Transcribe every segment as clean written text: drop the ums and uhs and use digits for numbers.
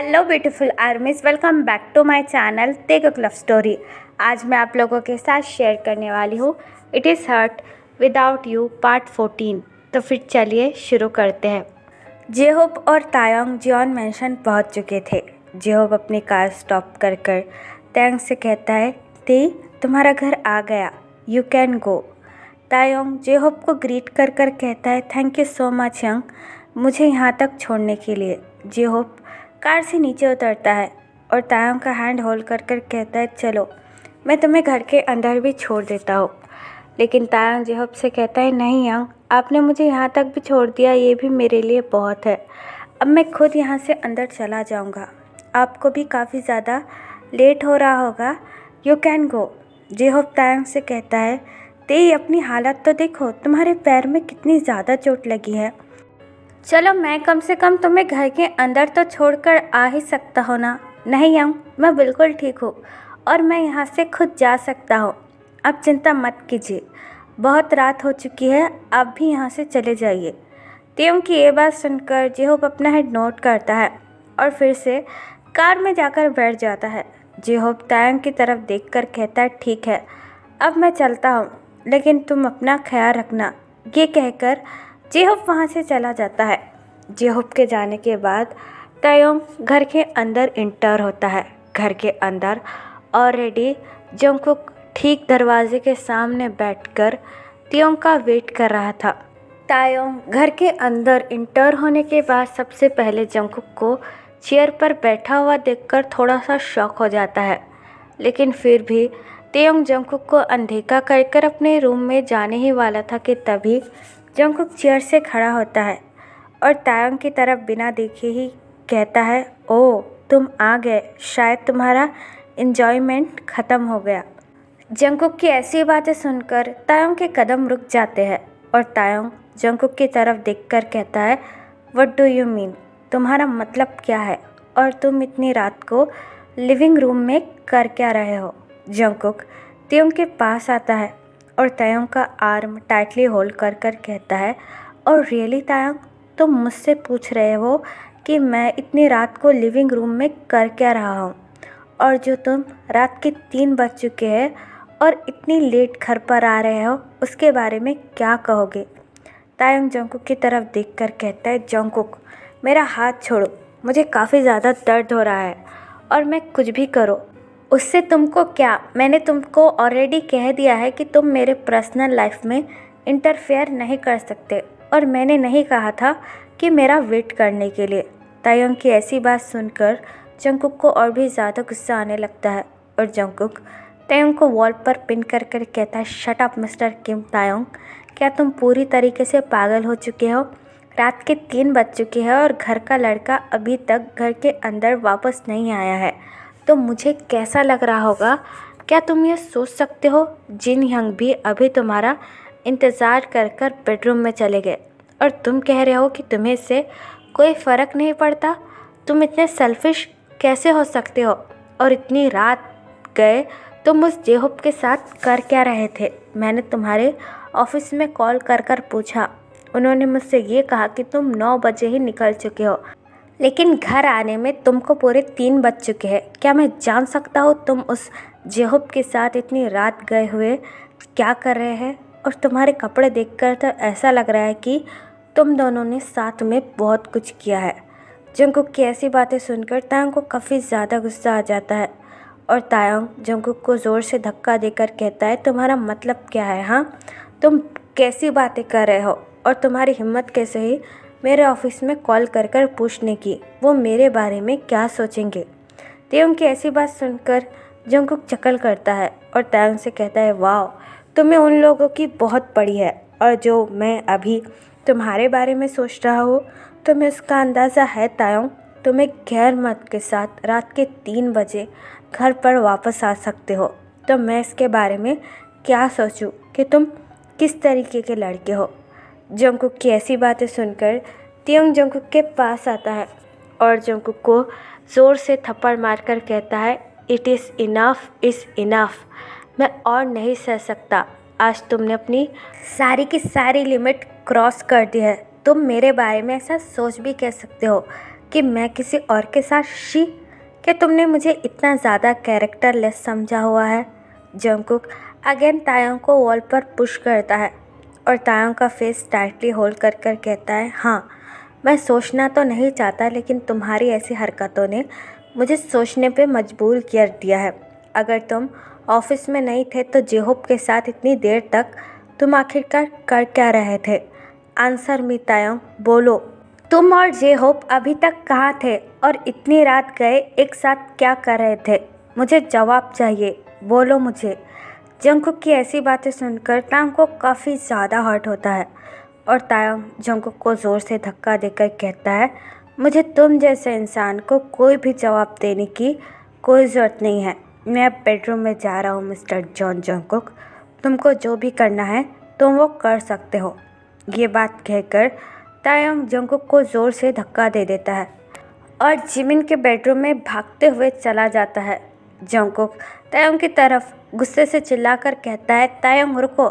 Hello beautiful armies, welcome back to my channel तेगक love story. आज मैं आप लोगों के साथ शेयर करने वाली हूँ it is hurt without you part 14। तो फिर चलिए शुरू करते हैं। जेहोप और तायोंग जियोन मेंशन पहुँच चुके थे। जेहोप अपनी कार स्टॉप कर तायोंग से कहता है, ती तुम्हारा घर आ गया, यू कैन गो। तायोंग जेहोप को ग्रीट कर कहता है, thank you so much young, मुझे यहाँ तक छोड़ने के लिए। जेहोप कार से नीचे उतरता है और तायोंग का हैंड होल्ड कर कहता है, चलो मैं तुम्हें घर के अंदर भी छोड़ देता हूँ। लेकिन तायोंग जेहोप से कहता है, नहीं यंग, आपने मुझे यहाँ तक भी छोड़ दिया, ये भी मेरे लिए बहुत है। अब मैं खुद यहाँ से अंदर चला जाऊँगा, आपको भी काफ़ी ज़्यादा लेट हो रहा होगा, यू कैन गो। जेहोप तायोंग से कहता है, ते अपनी हालत तो देखो, तुम्हारे पैर में कितनी ज़्यादा चोट लगी है। चलो मैं कम से कम तुम्हें घर के अंदर तो छोड़कर आ ही सकता हो ना। नहीं यंग, मैं बिल्कुल ठीक हूँ और मैं यहाँ से खुद जा सकता हूँ, अब चिंता मत कीजिए, बहुत रात हो चुकी है, आप भी यहाँ से चले जाइए। तेयोंग की ये बात सुनकर जेहोप अपना हेड नोट करता है और फिर से कार में जाकर बैठ जाता है। जेहोप तायोंग की तरफ देखकर कहता है, ठीक है अब मैं चलता हूँ, लेकिन तुम अपना ख्याल रखना। ये कहकर जेहोप वहाँ से चला जाता है। जेहोप के जाने के बाद तायोंग घर के अंदर इंटर होता है। घर के अंदर ऑलरेडी जंगकुक ठीक दरवाजे के सामने बैठकर तायोंग का वेट कर रहा था। तायोंग घर के अंदर इंटर होने के बाद सबसे पहले जंगकुक को चेयर पर बैठा हुआ देखकर थोड़ा सा शॉक हो जाता है, लेकिन फिर भी तायोंग जंगकुक को अनदेखा कर अपने रूम में जाने ही वाला था कि तभी जंगकुक चेयर से खड़ा होता है और तायोंग की तरफ बिना देखे ही कहता है, ओह तुम आ गए, शायद तुम्हारा एन्जॉयमेंट ख़त्म हो गया। जंगकुक की ऐसी बातें सुनकर तायोंग के कदम रुक जाते हैं और तायोंग जंगकुक की तरफ देखकर कहता है, व्हाट डू यू मीन, तुम्हारा मतलब क्या है और तुम इतनी रात को लिविंग रूम में कर क्या रहे हो। जंगकुक तायोंग के पास आता है और तायोंग का आर्म टाइटली होल्ड कर कहता है, और रियली तायोंग, तुम मुझसे पूछ रहे हो कि मैं इतनी रात को लिविंग रूम में कर क्या रहा हूँ, और जो तुम रात के 3 बज चुके हैं और इतनी लेट घर पर आ रहे हो, उसके बारे में क्या कहोगे। तायोंग जंगकुक की तरफ देखकर कहता है, जंगकुक मेरा हाथ छोड़ो, मुझे काफ़ी ज़्यादा दर्द हो रहा है और मैं कुछ भी करो उससे तुमको क्या, मैंने तुमको ऑलरेडी कह दिया है कि तुम मेरे पर्सनल लाइफ में इंटरफेयर नहीं कर सकते, और मैंने नहीं कहा था कि मेरा वेट करने के लिए। तायोंग की ऐसी बात सुनकर जंगकुक को और भी ज़्यादा गुस्सा आने लगता है और जंगकुक तायोंग को वॉल पर पिन कर कहता है, शट अप मिस्टर किम तायोंग, क्या तुम पूरी तरीके से पागल हो चुके हो। रात के 3 बज चुके हैं और घर का लड़का अभी तक घर के अंदर वापस नहीं आया है, तो मुझे कैसा लग रहा होगा। क्या तुम ये सोच सकते हो, जिन यंग भी अभी तुम्हारा इंतज़ार कर बेडरूम में चले गए और तुम कह रहे हो कि तुम्हें इससे कोई फ़र्क नहीं पड़ता। तुम इतने सेल्फिश कैसे हो सकते हो, और इतनी रात गए तुम उस जेहोप के साथ कर क्या रहे थे। मैंने तुम्हारे ऑफिस में कॉल कर पूछा, उन्होंने मुझसे ये कहा कि तुम 9 बजे ही निकल चुके हो, लेकिन घर आने में तुमको पूरे 3 बज चुके हैं। क्या मैं जान सकता हूँ तुम उस जेहोप के साथ इतनी रात गए हुए क्या कर रहे हैं, और तुम्हारे कपड़े देखकर तो ऐसा लग रहा है कि तुम दोनों ने साथ में बहुत कुछ किया है। जंगकुक की ऐसी बातें सुनकर तायोंग को काफ़ी ज़्यादा गुस्सा आ जाता है और तायोंग जंगकुक को ज़ोर से धक्का देकर कहता है, तुम्हारा मतलब क्या है, हाँ तुम कैसी बातें कर रहे हो, और तुम्हारी हिम्मत कैसे हुई मेरे ऑफिस में कॉल कर पूछने की, वो मेरे बारे में क्या सोचेंगे। तायोंग की ऐसी बात सुनकर जंगकुक चकल करता है और तायोंग से कहता है, वाह तुम्हें उन लोगों की बहुत पड़ी है, और जो मैं अभी तुम्हारे बारे में सोच रहा हूँ तुम्हें उसका अंदाज़ा है। तायोंग तुम एक गैर मर्द के साथ रात के 3 बजे घर पर वापस आ सकते हो, तो मैं इसके बारे में क्या सोचूं कि तुम किस तरीके के लड़के हो। जंगकुक की ऐसी बातें सुनकर तायोंग जंगकुक के पास आता है और जंगकुक को ज़ोर से थप्पड़ मारकर कहता है, इट इज़ इनफ, मैं और नहीं सह सकता। आज तुमने अपनी सारी की सारी लिमिट क्रॉस कर दी है। तुम मेरे बारे में ऐसा सोच भी कह सकते हो कि मैं किसी और के साथ शी? क्या तुमने मुझे इतना ज़्यादा कैरेक्टरलेस समझा हुआ है? जंगकुक अगेन तायोंग को वॉल पर पुश करता है और तायोंग का फेस टाइटली होल्ड कर कर कहता है, हाँ, मैं सोचना तो नहीं चाहता, लेकिन तुम्हारी ऐसी हरकतों ने मुझे सोचने पे मजबूर कर दिया है। अगर तुम ऑफिस में नहीं थे तो जेहोप के साथ इतनी देर तक तुम आखिरकार कर क्या रहे थे? आंसर मी तायोंग, बोलो, तुम और जेहोप अभी तक कहाँ थे और इतनी रात गए एक साथ क्या कर रहे थे? मुझे जवाब चाहिए, बोलो मुझे। जंगकुक की ऐसी बातें सुनकर तायोंग को काफ़ी ज़्यादा हर्ट होता है और तायोंग जंगकुक को ज़ोर से धक्का देकर कहता है, मुझे तुम जैसे इंसान को कोई भी जवाब देने की कोई ज़रूरत नहीं है। मैं अब बेडरूम में जा रहा हूँ मिस्टर जॉन जंगकुक, तुमको जो भी करना है तुम वो कर सकते हो। ये बात कहकर तायोंग जंगकुक को ज़ोर से धक्का दे देता है और जिमिन के बेडरूम में भागते हुए चला जाता है। जंगकुक तायोंग की तरफ गुस्से से चिल्लाकर कहता है, तायोंग रुको,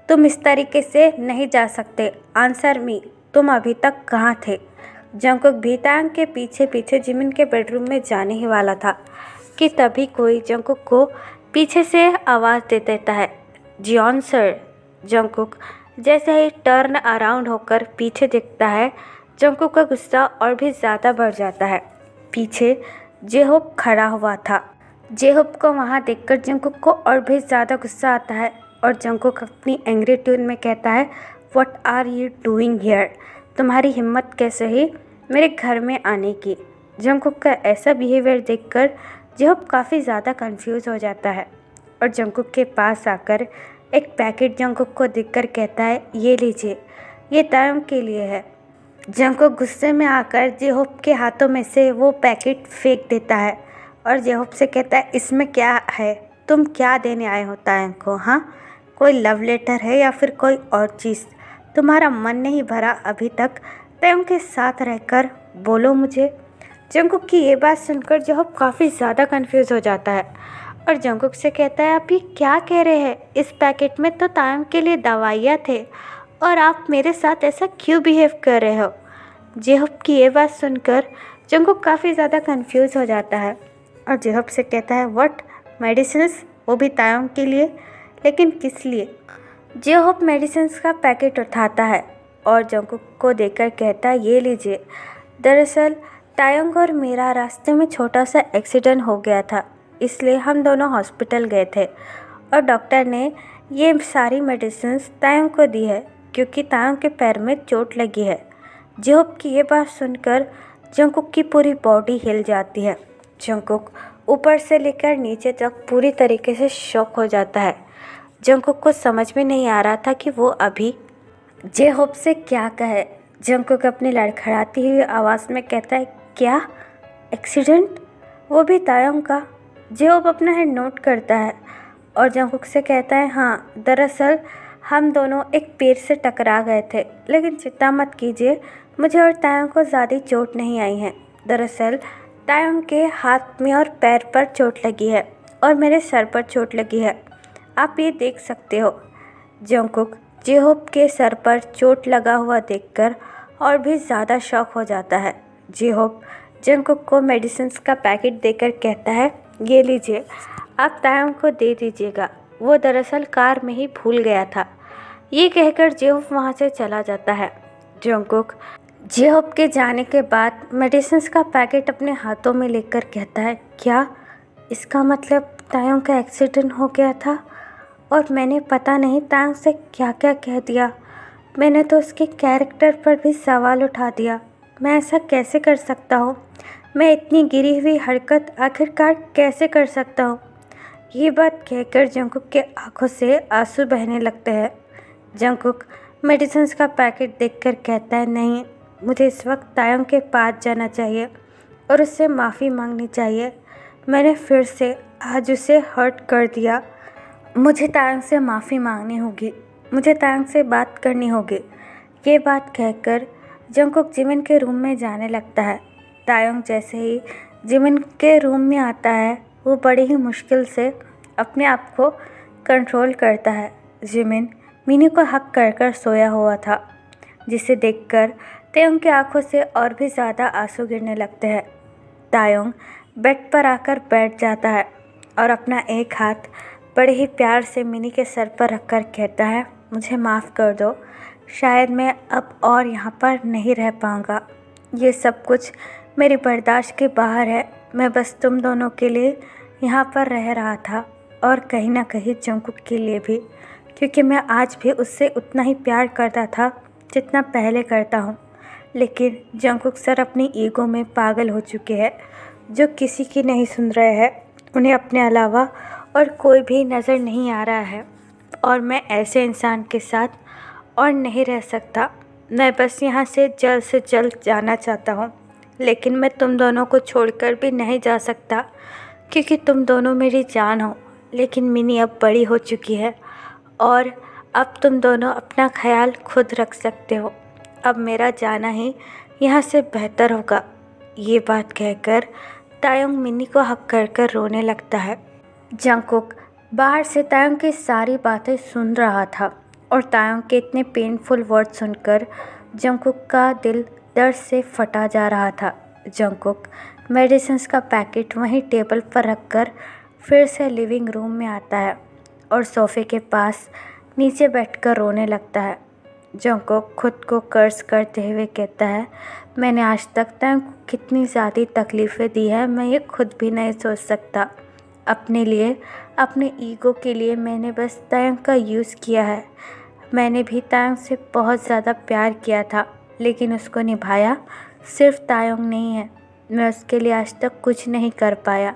तुम इस तरीके से नहीं जा सकते। आंसर मी, तुम अभी तक कहाँ थे? जंगकुक भी तायोंग के पीछे पीछे जिमिन के बेडरूम में जाने ही वाला था कि तभी कोई जंगकुक को पीछे से आवाज़ दे देता है, जियोन सर। जंगकुक जैसे ही टर्न अराउंड होकर पीछे देखता है, जंगकुक का गुस्सा और भी ज़्यादा बढ़ जाता है। पीछे जेहोप खड़ा हुआ था। जेहोप को वहाँ देखकर जंगकुक को और भी ज़्यादा गुस्सा आता है और जंगकुक अपनी एंग्री ट्यून में कहता है, what are you doing here? तुम्हारी हिम्मत कैसे हुई मेरे घर में आने की? जंगकुक का ऐसा बिहेवियर देखकर जेहोप काफ़ी ज़्यादा कंफ्यूज हो जाता है और जंगकुक के पास आकर एक पैकेट जंगकुक को देखकर कहता है, ये लीजिए, ये तायोंग के लिए है। जंगकुक गुस्से में आकर जेहोप के हाथों में से वो पैकेट फेंक देता है और जेहोप से कहता है, इसमें क्या है? तुम क्या देने आए हो तायोंग को? हाँ, कोई लव लेटर है या फिर कोई और चीज़? तुम्हारा मन नहीं भरा अभी तक तायोंग के साथ रहकर? बोलो मुझे। जंगकुक की ये बात सुनकर जेहोप काफ़ी ज़्यादा कंफ्यूज हो जाता है और जंगकुक से कहता है, आप ये क्या कह रहे हैं? इस पैकेट में तो तायोंग के लिए दवाइयाँ थे और आप मेरे साथ ऐसा क्यों बिहेव कर रहे हो? जेहोप की ये बात सुनकर जंगकुक काफ़ी ज़्यादा कंफ्यूज हो जाता है और जेहोप से कहता है, व्हाट, मेडिसिन्स? वो भी तायोंग के लिए? लेकिन किस लिए? जेहोप मेडिसिन्स का पैकेट उठाता है और जंगकुक को देकर कहता है, ये लीजिए, दरअसल तायोंग और मेरा रास्ते में छोटा सा एक्सीडेंट हो गया था, इसलिए हम दोनों हॉस्पिटल गए थे और डॉक्टर ने ये सारी मेडिसिन्स तायोंग को दी है क्योंकि तायोंग के पैर में चोट लगी है। जेहोप की ये बात सुनकर जंगकुक की पूरी बॉडी हिल जाती है। जंगकुक ऊपर से लेकर नीचे तक पूरी तरीके से शॉक हो जाता है। जंगकुक को समझ में नहीं आ रहा था कि वो अभी जेहोप से क्या कहे। जंगकुक अपनी लड़खड़ाती हुई आवाज़ में कहता है, क्या एक्सीडेंट? वो भी तायोंग का? जेहोप अपना हेड नोट करता है और जंगकुक से कहता है, हाँ, दरअसल हम दोनों एक पेड़ से टकरा गए थे, लेकिन चिंता मत कीजिए, मुझे और तायोंग को ज़्यादा चोट नहीं आई है। दरअसल तायोंग के हाथ में और पैर पर चोट लगी है और मेरे सर पर चोट लगी है, आप ये देख सकते हो। जंगकुक जेहोप के सर पर चोट लगा हुआ देखकर और भी ज़्यादा शॉक हो जाता है। जेहोप जंगकुक को मेडिसिन्स का पैकेट देकर कहता है, ये लीजिए, आप तायोंग को दे दीजिएगा, वो दरअसल कार में ही भूल गया था। ये कहकर जेहोप वहाँ से चला जाता है। जंगकुक जेहोप के जाने के बाद मेडिसिन्स का पैकेट अपने हाथों में लेकर कहता है, क्या इसका मतलब तायोंग का एक्सीडेंट हो गया था और मैंने पता नहीं तायोंग से क्या क्या कह दिया। मैंने तो उसके कैरेक्टर पर भी सवाल उठा दिया। मैं ऐसा कैसे कर सकता हूँ? मैं इतनी गिरी हुई हरकत आखिरकार कैसे कर सकता हूँ? ये बात कहकर जंगकुक के आंखों से आंसू बहने लगते हैं। जंगकुक मेडिसिन्स का पैकेट देखकर कहता है, नहीं, मुझे इस वक्त तायोंग के पास जाना चाहिए और उससे माफ़ी मांगनी चाहिए। मैंने फिर से आज उसे हर्ट कर दिया। मुझे तायोंग से माफ़ी मांगनी होगी, मुझे तायोंग से बात करनी होगी। ये बात कहकर जंगकुक जिमिन के रूम में जाने लगता है। तायोंग जैसे ही जिमिन के रूम में आता है, वो बड़ी ही मुश्किल से अपने आप को कंट्रोल करता है। जिमिन मिनी को हक कर कर सोया हुआ था, जिसे देखकर तायोंग की आंखों से और भी ज़्यादा आंसू गिरने लगते हैं। तायोंग बेड पर आकर बैठ जाता है और अपना एक हाथ बड़े ही प्यार से मिनी के सर पर रखकर कहता है, मुझे माफ़ कर दो, शायद मैं अब और यहाँ पर नहीं रह पाऊँगा। ये सब कुछ मेरी बर्दाश्त के बाहर है। मैं बस तुम दोनों के लिए यहाँ पर रह रहा था और कहीं ना कहीं जंगकुक के लिए भी, क्योंकि मैं आज भी उससे उतना ही प्यार करता था जितना पहले करता हूँ। लेकिन जंगकुक सर अपनी ईगो में पागल हो चुके हैं, जो किसी की नहीं सुन रहे हैं। उन्हें अपने अलावा और कोई भी नज़र नहीं आ रहा है और मैं ऐसे इंसान के साथ और नहीं रह सकता। मैं बस यहाँ से जल्द जाना चाहता हूँ, लेकिन मैं तुम दोनों को छोड़कर भी नहीं जा सकता क्योंकि तुम दोनों मेरी जान हो। लेकिन मिनी अब बड़ी हो चुकी है और अब तुम दोनों अपना ख्याल खुद रख सकते हो। अब मेरा जाना ही यहाँ से बेहतर होगा। ये बात कहकर तायोंग मिनी को हक कर रोने लगता है। जंगकुक बाहर से तायोंग की सारी बातें सुन रहा था और तायोंग के इतने पेनफुल वर्ड सुनकर जंगकुक का दिल दर्द से फटा जा रहा था। जंगकुक मेडिसिन्स का पैकेट वहीं टेबल पर रखकर फिर से लिविंग रूम में आता है और सोफ़े के पास नीचे बैठकर रोने लगता है। जंगकुक खुद को कर्ज करते हुए कहता है, मैंने आज तक तायोंग को कितनी ज़्यादा तकलीफ़ें दी है, मैं ये खुद भी नहीं सोच सकता। अपने लिए, अपने ईगो के लिए मैंने बस तायोंग का यूज़ किया है। मैंने भी तायोंग से बहुत ज़्यादा प्यार किया था, लेकिन उसको निभाया सिर्फ तायोंग नहीं है। मैं उसके लिए आज तक कुछ नहीं कर पाया।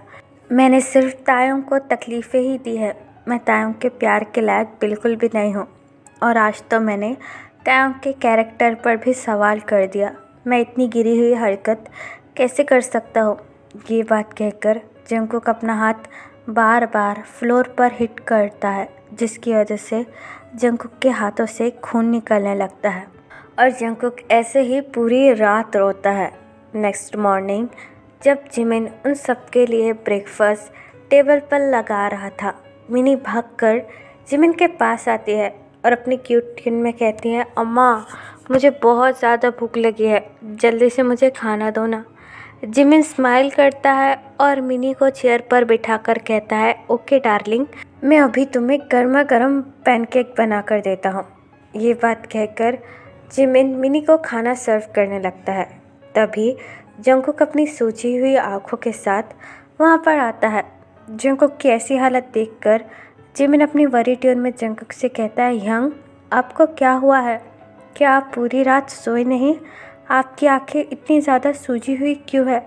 मैंने सिर्फ तायोंग को तकलीफ़ें ही दी है। मैं तायोंग के प्यार के लायक बिल्कुल भी नहीं हूँ और आज तो मैंने तायोंग के कैरेक्टर पर भी सवाल कर दिया। मैं इतनी गिरी हुई हरकत कैसे कर सकता हूँ? ये बात कहकर जंगकुक अपना हाथ बार बार फ्लोर पर हिट करता है, जिसकी वजह से जंगकुक के हाथों से खून निकलने लगता है और जंगकुक ऐसे ही पूरी रात रोता है। नेक्स्ट मॉर्निंग जब जिमिन उन सबके लिए ब्रेकफास्ट टेबल पर लगा रहा था, मिनी भागकर जिमिन के पास आती है और अपनी क्यूट ट्यून में कहती है, अम्मा मुझे बहुत ज़्यादा भूख लगी है, जल्दी से मुझे खाना दो ना। जिमिन स्माइल करता है और मिनी को चेयर पर बिठाकर कहता है, ओके डार्लिंग, मैं अभी तुम्हें गर्मा गर्म पैनकेक बना कर देता हूँ। ये बात कहकर जिमिन मिनी को खाना सर्व करने लगता है। तभी जंगकुक अपनी सूजी हुई आंखों के साथ वहाँ पर आता है। जंगकुक की ऐसी हालत देखकर जिमिन अपनी वरी ट्यून में जंगकुक से कहता है, यंग, आपको क्या हुआ है? क्या आप पूरी रात सोए नहीं? आपकी आंखें इतनी ज़्यादा सूजी हुई क्यों है?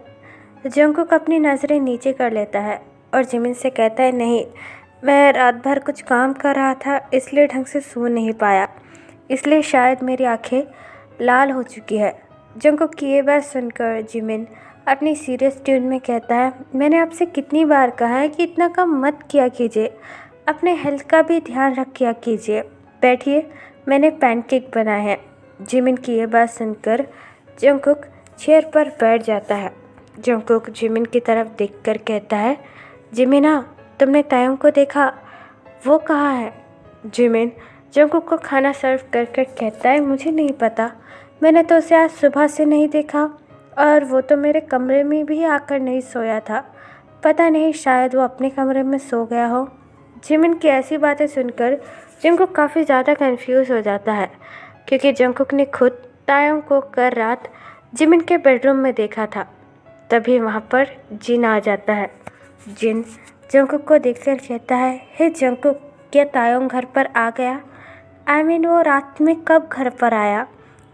जंगकुक अपनी नज़रें नीचे कर लेता है और जिमिन से कहता है, नहीं, मैं रात भर कुछ काम कर रहा था, इसलिए ढंग से सो नहीं पाया, इसलिए शायद मेरी आंखें लाल हो चुकी है। जंगकुक की ये बात सुनकर जिमिन अपनी सीरियस ट्यून में कहता है, मैंने आपसे कितनी बार कहा है कि इतना कम मत किया कीजिए, अपने हेल्थ का भी ध्यान रखा कीजिए। बैठिए, मैंने पैनकेक बनाए हैं। जिमिन की ये बात सुनकर जंगकुक चेयर पर बैठ जाता है। जंगकुक जिमिन की तरफ देखकर कहता है, जिमिना, तुमने तायोंग को देखा? वो कहाँ है? जिमिन जंगकुक को खाना सर्व कर कहता है, मुझे नहीं पता, मैंने तो उसे आज सुबह से नहीं देखा और वो तो मेरे कमरे में भी आकर नहीं सोया था। पता नहीं, शायद वो अपने कमरे में सो गया हो। जिमिन की ऐसी बातें सुनकर जंगकुक काफ़ी ज़्यादा कंफ्यूज हो जाता है, क्योंकि जंगकुक ने खुद तायोंग को कल रात जिमिन के बेडरूम में देखा था। तभी वहाँ पर जिन आ जाता है। जिन जंगकुक को देखकर कहता है, हे जंगकुक, क्या तायोंग घर पर आ गया? वो रात में कब घर पर आया?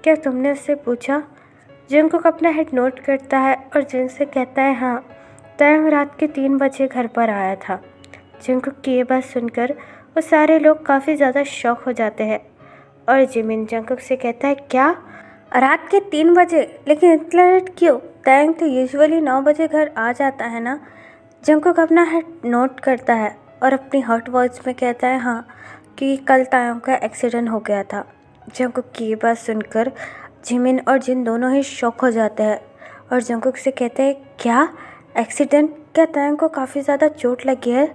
क्या तुमने उससे पूछा? जंगकुक अपना हेड नोट करता है और जिन से कहता है, हाँ, तायोंग रात के 3 बजे घर पर आया था। जंगकुक की ये बात सुनकर वो सारे लोग काफ़ी ज़्यादा शॉक हो जाते हैं और जिमिन जंगकुक से कहता है, क्या रात के 3 बजे? लेकिन इतना लेट क्यों? तायोंग तो यूजुअली 9 बजे घर आ जाता है ना? जंगकुक अपना हेड नोट करता है और अपनी हॉट वॉइस में कहता है, हाँ, कि कल तायोंग का एक्सीडेंट हो गया था। जंगकुक की ये बात सुनकर जिमिन और जिन दोनों ही शॉक हो जाते हैं और जंगकुक से कहते हैं, क्या एक्सीडेंट? क्या तायोंग को काफ़ी ज़्यादा चोट लगी है?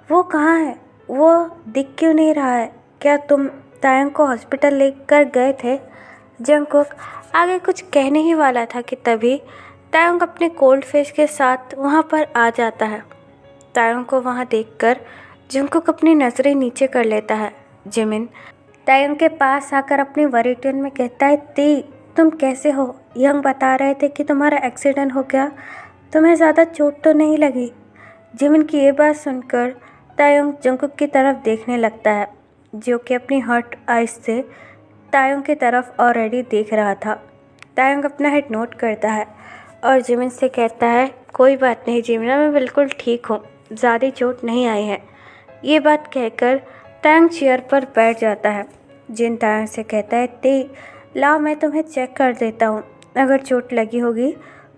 वो कहाँ है? वो दिख क्यों नहीं रहा है? क्या तुम तायोंग को हॉस्पिटल लेकर गए थे? जंगकुक आगे कुछ कहने ही वाला था कि तभी तायोंग अपने कोल्ड फेस के साथ वहाँ पर आ जाता है। तायोंग को वहाँ देखकर जंगकुक अपनी नज़रें नीचे कर लेता है। जिमिन तायोंग के पास आकर अपनी वरी टोन में कहता है, ती तुम कैसे हो? यंग बता रहे थे कि तुम्हारा एक्सीडेंट हो गया, तुम्हें ज़्यादा चोट तो नहीं लगी? जिमिन की ये बात सुनकर तायोंग जंगकुक की तरफ देखने लगता है, जो कि अपनी हर्ट आइज से तायोंग की तरफ ऑलरेडी देख रहा था। तायोंग अपना हेड नोट करता है और जिमिन से कहता है, कोई बात नहीं जिमिना, मैं बिल्कुल ठीक हूँ, ज़्यादा चोट नहीं आई है। ये बात कहकर तायोंग चेयर पर बैठ जाता है। जिन तायोंग से कहता है, ते लाओ मैं तुम्हें चेक कर देता हूँ, अगर चोट लगी होगी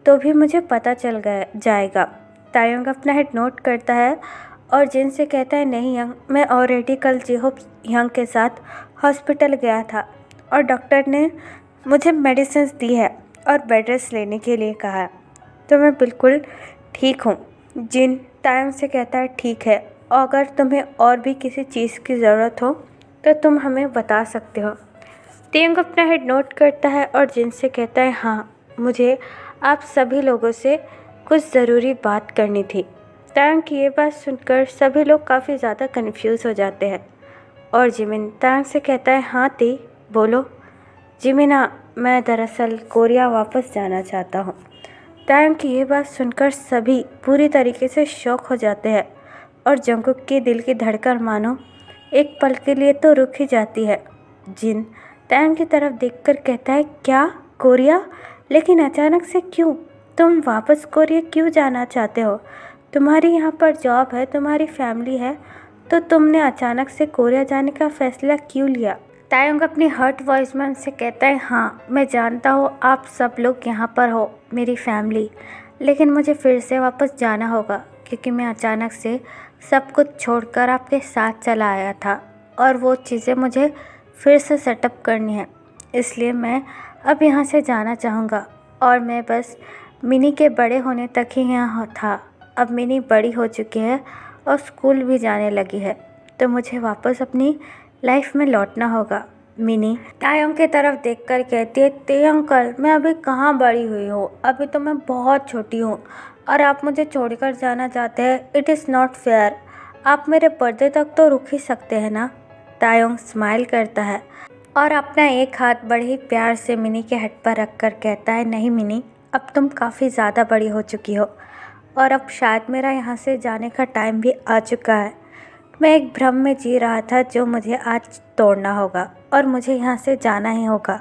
तो भी मुझे पता चल जाएगा। तायोंग अपना हेड नोट करता है और जिन से कहता है, नहीं यंग, मैं ऑलरेडी कल जेहोप यंग के साथ हॉस्पिटल गया था और डॉक्टर ने मुझे मेडिसिन दी है और बेड रेस्ट लेने के लिए कहा है, तो मैं बिल्कुल ठीक हूँ। जिन तायोंग से कहता है, ठीक है, और अगर तुम्हें और भी किसी चीज़ की ज़रूरत हो तो तुम हमें बता सकते हो। तायोंग अपना हेड नोट करता है और जिन से कहता है, हाँ मुझे आप सभी लोगों से कुछ ज़रूरी बात करनी थी। तायोंग की ये बात सुनकर सभी लोग काफ़ी ज़्यादा कन्फ्यूज़ हो जाते हैं और जिमिन तायोंग से कहता है, हाँ ती बोलो। जिमिना, मैं दरअसल कोरिया वापस जाना चाहता हूँ। तायोंग की ये बात सुनकर सभी पूरी तरीके से शॉक हो जाते हैं और जंगकुक के दिल की धड़कन मानो एक पल के लिए तो रुक ही जाती है। जिन तायोंग की तरफ देखकर कहता है, क्या कोरिया? लेकिन अचानक से क्यों? तुम वापस कोरिया क्यों जाना चाहते हो? तुम्हारी यहाँ पर जॉब है, तुम्हारी फैमिली है, तो तुमने अचानक से कोरिया जाने का फ़ैसला क्यों लिया? तायोंग अपनी हर्ट वॉइस में उनसे कहता है, हाँ मैं जानता हूँ आप सब लोग यहाँ पर हो, मेरी फैमिली, लेकिन मुझे फिर से वापस जाना होगा क्योंकि मैं अचानक से सब कुछ छोड़कर आपके साथ चला आया था और वो चीज़ें मुझे फिर से सेटअप करनी है, इसलिए मैं अब यहाँ से जाना चाहूँगा। और मैं बस मिनी के बड़े होने तक ही यहाँ था, अब मिनी बड़ी हो चुकी है और स्कूल भी जाने लगी है, तो मुझे वापस अपनी लाइफ में लौटना होगा। मिनी तायोंग की तरफ देखकर कहती है, ते अंकल, मैं अभी कहाँ बड़ी हुई हूँ, अभी तो मैं बहुत छोटी हूँ और आप मुझे छोड़कर जाना चाहते हैं। इट इज़ नॉट फेयर, आप मेरे बर्थडे तक तो रुक ही सकते हैं ना। तायोंग स्माइल करता है और अपना एक हाथ बड़े ही प्यार से मिनी के हेड पर रखकर कहता है, नहीं मिनी, अब तुम काफ़ी ज़्यादा बड़ी हो चुकी हो और अब शायद मेरा यहाँ से जाने का टाइम भी आ चुका है। मैं एक भ्रम में जी रहा था जो मुझे आज तोड़ना होगा और मुझे यहाँ से जाना ही होगा।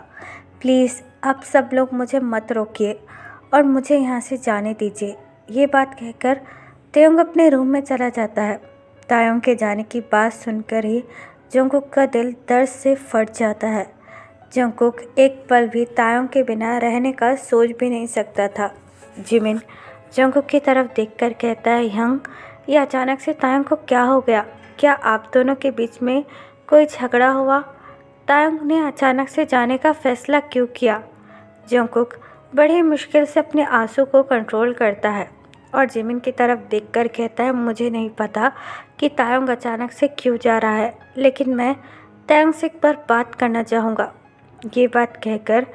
प्लीज़ आप सब लोग मुझे मत रोकिए और मुझे यहाँ से जाने दीजिए। ये बात कहकर तायोंग अपने रूम में चला जाता है। तायोंग के जाने की बात सुनकर ही जंगकुक का दिल दर्द से फट जाता है। जंगकुक एक पल भी तायोंग के बिना रहने का सोच भी नहीं सकता था। जिमिन जंगकुक की तरफ देखकर कहता है, यंग, ये अचानक से तायोंग को क्या हो गया? क्या आप दोनों के बीच में कोई झगड़ा हुआ? तायोंग ने अचानक से जाने का फ़ैसला क्यों किया? जंगकुक बड़ी मुश्किल से अपने आंसू को कंट्रोल करता है और जिमिन की तरफ देखकर कहता है, मुझे नहीं पता कि तायोंग अचानक से क्यों जा रहा है, लेकिन मैं तायोंग से एक बार बात करना चाहूँगा। ये बात कहकर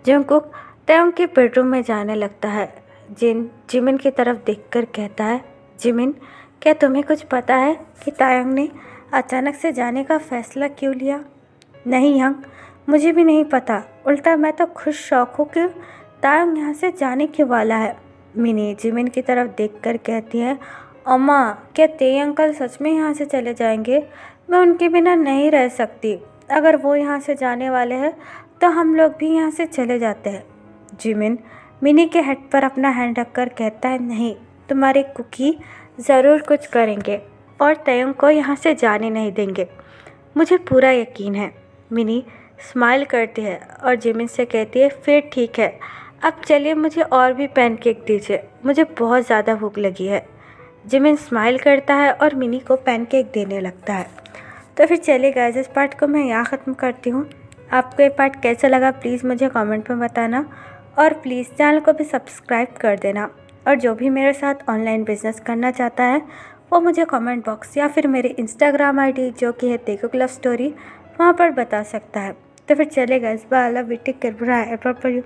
जंगकुक तायोंग के बेडरूम में जाने लगता है। जिमिन की तरफ देखकर कहता है, जिमिन, क्या तुम्हें कुछ पता है कि तायोंग ने अचानक से जाने का फ़ैसला क्यों लिया? नहीं यंग, मुझे भी नहीं पता, उल्टा मैं तो खुश शौक हूँ कि तायोंग यहाँ से जाने क्यों वाला है। मिनी जिमिन की तरफ देखकर कहती है, अम्मा, क्या ते अंकल सच में यहाँ से चले जाएंगे? मैं उनके बिना नहीं रह सकती, अगर वो यहाँ से जाने वाले हैं तो हम लोग भी यहाँ से चले जाते हैं। जिमिन मिनी के हेड पर अपना हैंड रखकर कहता है, नहीं, तुम्हारे कुकी ज़रूर कुछ करेंगे और तायोंग को यहाँ से जाने नहीं देंगे, मुझे पूरा यकीन है। मिनी स्माइल करती है और जिमिन से कहती है, फिर ठीक है, अब चलिए मुझे और भी पैनकेक दीजिए, मुझे बहुत ज़्यादा भूख लगी है। जिमिन स्माइल करता है और मिनी को पैनकेक देने लगता है। तो फिर चलिए गाइस, इस पार्ट को मैं यहाँ ख़त्म करती हूँ। आपको ये पार्ट कैसा लगा प्लीज़ मुझे कमेंट में बताना और प्लीज़ चैनल को भी सब्सक्राइब कर देना। और जो भी मेरे साथ ऑनलाइन बिजनेस करना चाहता है वो मुझे कमेंट बॉक्स या फिर मेरे इंस्टाग्राम आईडी जो कि है तेगुक लव स्टोरी, वहाँ पर बता सकता है। तो फिर चलेगा, इस बार love you, take care, bye,